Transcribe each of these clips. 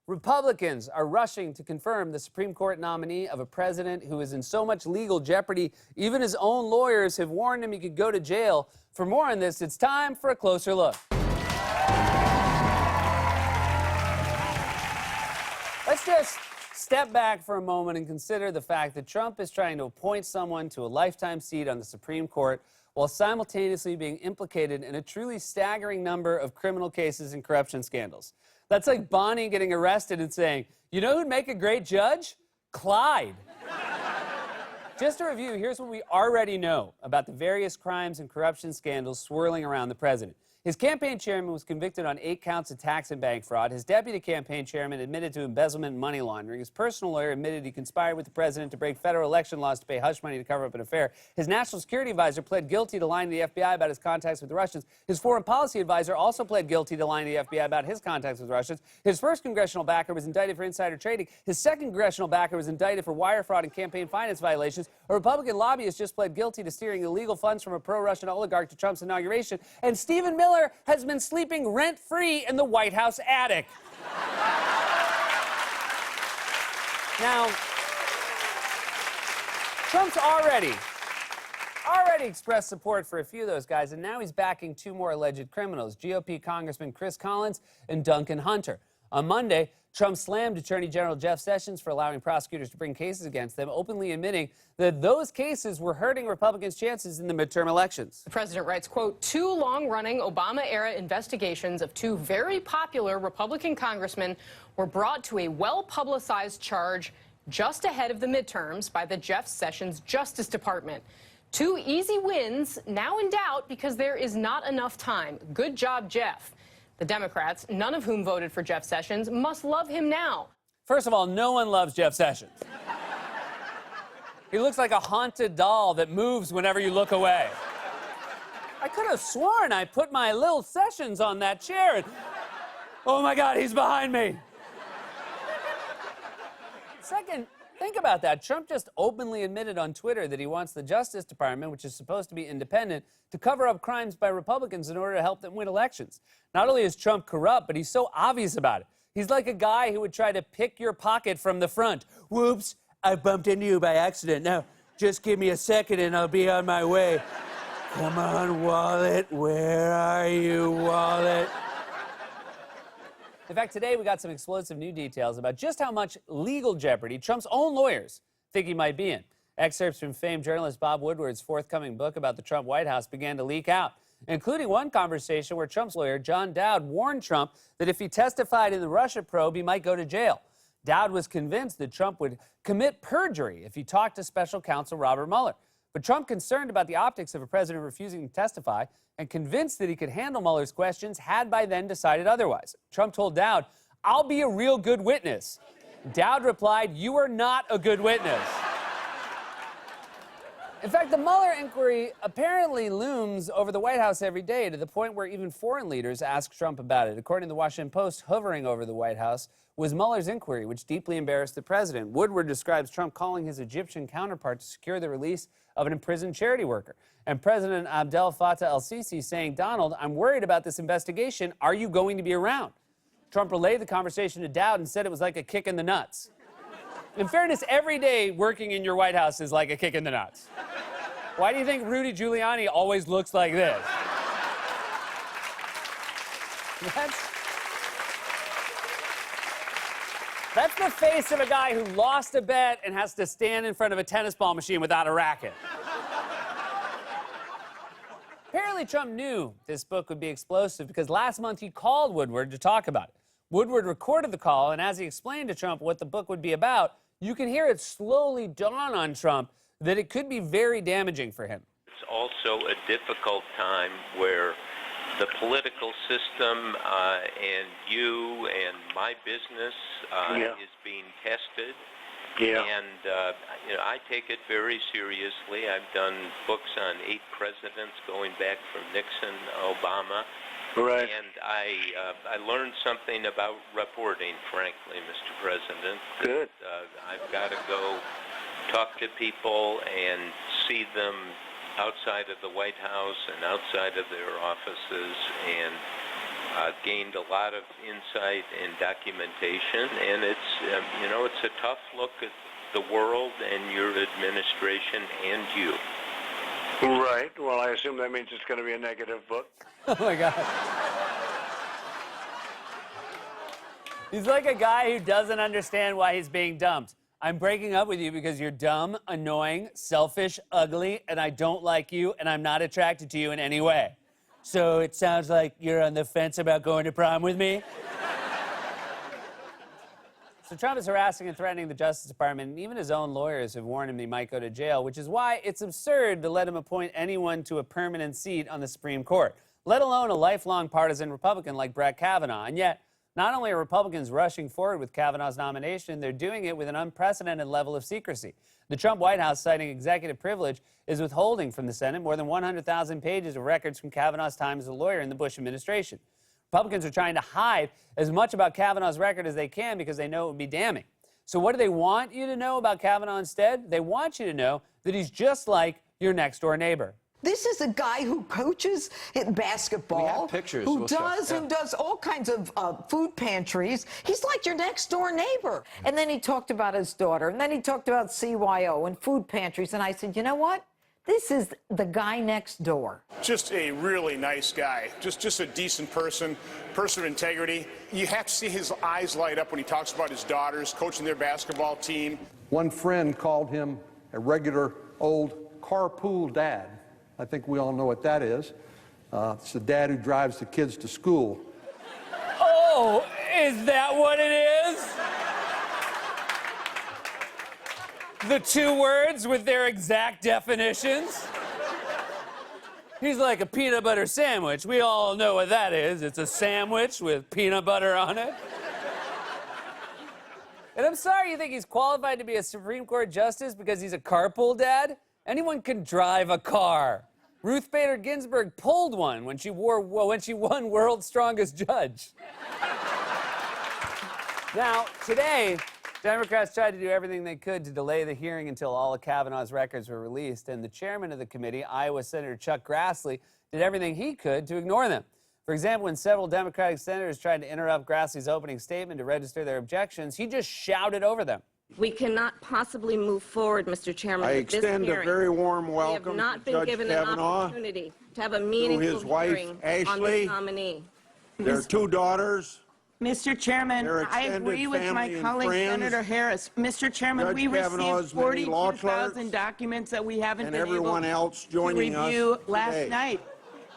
Republicans are rushing to confirm the Supreme Court nominee of a president who is in so much legal jeopardy, even his own lawyers have warned him he could go to jail. For more on this, it's time for a closer look. Let's just step back for a moment and consider the fact that Trump is trying to appoint someone to a lifetime seat on the Supreme Court while simultaneously being implicated in a truly staggering number of criminal cases and corruption scandals. That's like Bonnie getting arrested and saying, "You know who'd make a great judge? Clyde." Just to review, here's what we already know about the various crimes and corruption scandals swirling around the president. His campaign chairman was convicted on 8 counts of tax and bank fraud. His deputy campaign chairman admitted to embezzlement and money laundering. His personal lawyer admitted he conspired with the president to break federal election laws to pay hush money to cover up an affair. His national security advisor pled guilty to lying to the FBI about his contacts with the Russians. His foreign policy advisor also pled guilty to lying to the FBI about his contacts with Russians. His first congressional backer was indicted for insider trading. His second congressional backer was indicted for wire fraud and campaign finance violations. A Republican lobbyist just pled guilty to steering illegal funds from a pro-Russian oligarch to Trump's inauguration. And Stephen Miller has been sleeping rent-free in the White House attic. Now, Trump's already expressed support for a few of those guys, and now he's backing 2 more alleged criminals, GOP Congressman Chris Collins and Duncan Hunter. On Monday, Trump slammed Attorney General Jeff Sessions for allowing prosecutors to bring cases against them, openly admitting that those cases were hurting Republicans' chances in the midterm elections. The president writes, quote, 2 long-running Obama-era investigations of 2 very popular Republican congressmen were brought to a well-publicized charge just ahead of the midterms by the Jeff Sessions Justice Department. 2 easy wins now in doubt because there is not enough time. Good job, Jeff. The Democrats, none of whom voted for Jeff Sessions, must love him now. First of all, no one loves Jeff Sessions. He looks like a haunted doll that moves whenever you look away. I could have sworn I put my little Sessions on that chair and, oh my God, he's behind me. Second, think about that. Trump just openly admitted on Twitter that he wants the Justice Department, which is supposed to be independent, to cover up crimes by Republicans in order to help them win elections. Not only is Trump corrupt, but he's so obvious about it. He's like a guy who would try to pick your pocket from the front. Whoops, I bumped into you by accident. Now, just give me a second and I'll be on my way. Come on, wallet. Where are you, wallet? In fact, today we got some explosive new details about just how much legal jeopardy Trump's own lawyers think he might be in. Excerpts from famed journalist Bob Woodward's forthcoming book about the Trump White House began to leak out, including one conversation where Trump's lawyer, John Dowd, warned Trump that if he testified in the Russia probe, he might go to jail. Dowd was convinced that Trump would commit perjury if he talked to special counsel Robert Mueller. But Trump, concerned about the optics of a president refusing to testify and convinced that he could handle Mueller's questions, had by then decided otherwise. Trump told Dowd, "I'll be a real good witness." Dowd replied, "You are not a good witness." In fact, the Mueller inquiry apparently looms over the White House every day, to the point where even foreign leaders ask Trump about it. According to the Washington Post, hovering over the White House was Mueller's inquiry, which deeply embarrassed the president. Woodward describes Trump calling his Egyptian counterpart to secure the release of an imprisoned charity worker. And President Abdel Fattah el-Sisi saying, "Donald, I'm worried about this investigation. Are you going to be around?" Trump relayed the conversation to Dowd and said it was like a kick in the nuts. In fairness, every day working in your White House is like a kick in the nuts. Why do you think Rudy Giuliani always looks like this? That's the face of a guy who lost a bet and has to stand in front of a tennis ball machine without a racket. Apparently, Trump knew this book would be explosive because last month he called Woodward to talk about it. Woodward recorded the call, and as he explained to Trump what the book would be about, you can hear it slowly dawn on Trump that it could be very damaging for him. It's also a difficult time where the political system and you and my business is being tested. And I take it very seriously. I've done books on 8 presidents going back from Nixon, Obama. Right. And I learned something about reporting, frankly, Mr. President. Good. I've got to go talk to people and see them outside of the White House and outside of their offices and gained a lot of insight and documentation, and it's, you know, it's a tough look at the world and your administration and you. Right. Well, I assume that means it's going to be a negative book. Oh, my God. He's like a guy who doesn't understand why he's being dumped. I'm breaking up with you because you're dumb, annoying, selfish, ugly, and I don't like you, and I'm not attracted to you in any way. So it sounds like you're on the fence about going to prom with me? So Trump is harassing and threatening the Justice Department, and even his own lawyers have warned him he might go to jail, which is why it's absurd to let him appoint anyone to a permanent seat on the Supreme Court, let alone a lifelong partisan Republican like Brett Kavanaugh. And yet, not only are Republicans rushing forward with Kavanaugh's nomination, they're doing it with an unprecedented level of secrecy. The Trump White House, citing executive privilege, is withholding from the Senate more than 100,000 pages of records from Kavanaugh's time as a lawyer in the Bush administration. Republicans are trying to hide as much about Kavanaugh's record as they can because they know it would be damning. So what do they want you to know about Kavanaugh instead? They want you to know that he's just like your next-door neighbor. This is a guy who coaches in basketball, We have pictures. who We'll show. does all kinds of food pantries. He's like your next door neighbor. And then he talked about his daughter, and then he talked about CYO and food pantries. And I said, you know what? This is the guy next door. Just a really nice guy, just a decent person of integrity. You have to see his eyes light up when he talks about his daughters coaching their basketball team. One friend called him a regular old carpool dad. I think we all know what that is. It's the dad who drives the kids to school. Oh, is that what it is? The two words with their exact definitions? He's like a peanut butter sandwich. We all know what that is. It's a sandwich with peanut butter on it. And I'm sorry you think he's qualified to be a Supreme Court justice because he's a carpool dad? Anyone can drive a car. Ruth Bader Ginsburg pulled one when she won World's Strongest Judge. Now, today, Democrats tried to do everything they could to delay the hearing until all of Kavanaugh's records were released, and the chairman of the committee, Iowa Senator Chuck Grassley, did everything he could to ignore them. For example, when several Democratic senators tried to interrupt Grassley's opening statement to register their objections, he just shouted over them. We cannot possibly move forward, Mr. Chairman, I with this extend a hearing. very warm We welcome have not to been Judge given an Kavanaugh, opportunity to have a meaningful his wife, hearing on Ashley. this nominee. their two daughters, Mr. Chairman, their I extended agree with my family and colleague, friends, Senator Harris. Mr. Chairman, Judge we Kavanaugh's received many law 42,000 clerks, documents that we haven't and been everyone able else to joining us review last today. night.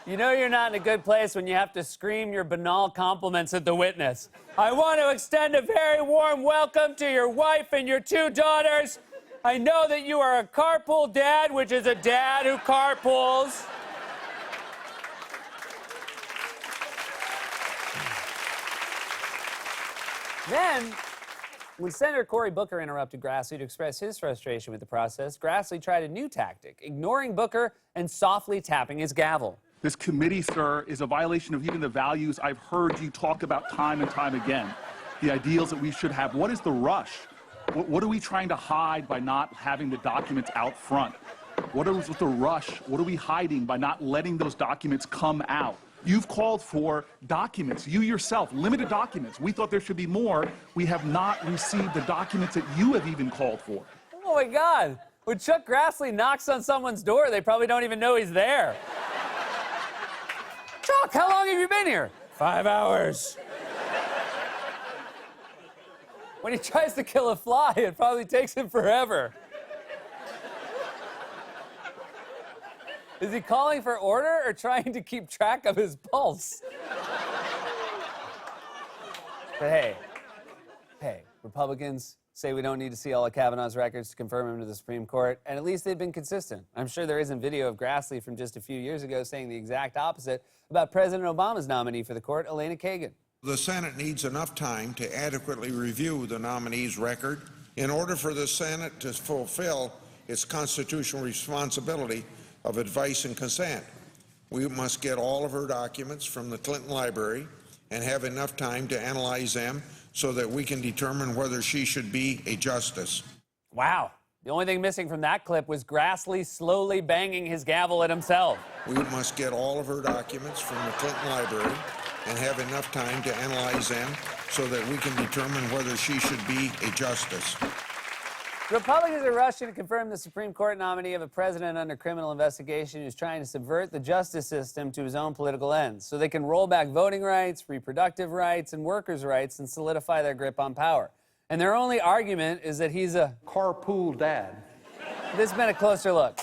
You know you're not in a good place when you have to scream your banal compliments at the witness. I want to extend a very warm welcome to your wife and your two daughters. I know that you are a carpool dad, which is a dad who carpools. Then, when Senator Cory Booker interrupted Grassley to express his frustration with the process, Grassley tried a new tactic, ignoring Booker and softly tapping his gavel. This committee, sir, is a violation of even the values I've heard you talk about time and time again. The ideals that we should have. What is the rush? What are we trying to hide by not having the documents out front? What is with the rush? What are we hiding by not letting those documents come out? You've called for documents, you yourself, limited documents. We thought there should be more. We have not received the documents that you have even called for. Oh my God. When Chuck Grassley knocks on someone's door, they probably don't even know he's there. Chuck, how long have you been here? 5 hours. When he tries to kill a fly, it probably takes him forever. Is he calling for order or trying to keep track of his pulse? But hey, Republicans say we don't need to see all of Kavanaugh's records to confirm him to the Supreme Court, and at least they've been consistent. I'm sure there isn't video of Grassley from just a few years ago saying the exact opposite about President Obama's nominee for the court, Elena Kagan. The Senate needs enough time to adequately review the nominee's record in order for the Senate to fulfill its constitutional responsibility of advice and consent. We must get all of her documents from the Clinton Library and have enough time to analyze them so that we can determine whether she should be a justice. Wow. The only thing missing from that clip was Grassley slowly banging his gavel at himself. We must get all of her documents from the Clinton Library and have enough time to analyze them so that we can determine whether she should be a justice. Republicans are rushing to confirm the Supreme Court nominee of a president under criminal investigation who's trying to subvert the justice system to his own political ends so they can roll back voting rights, reproductive rights, and workers' rights and solidify their grip on power. And their only argument is that he's a carpool dad. This has been a closer look.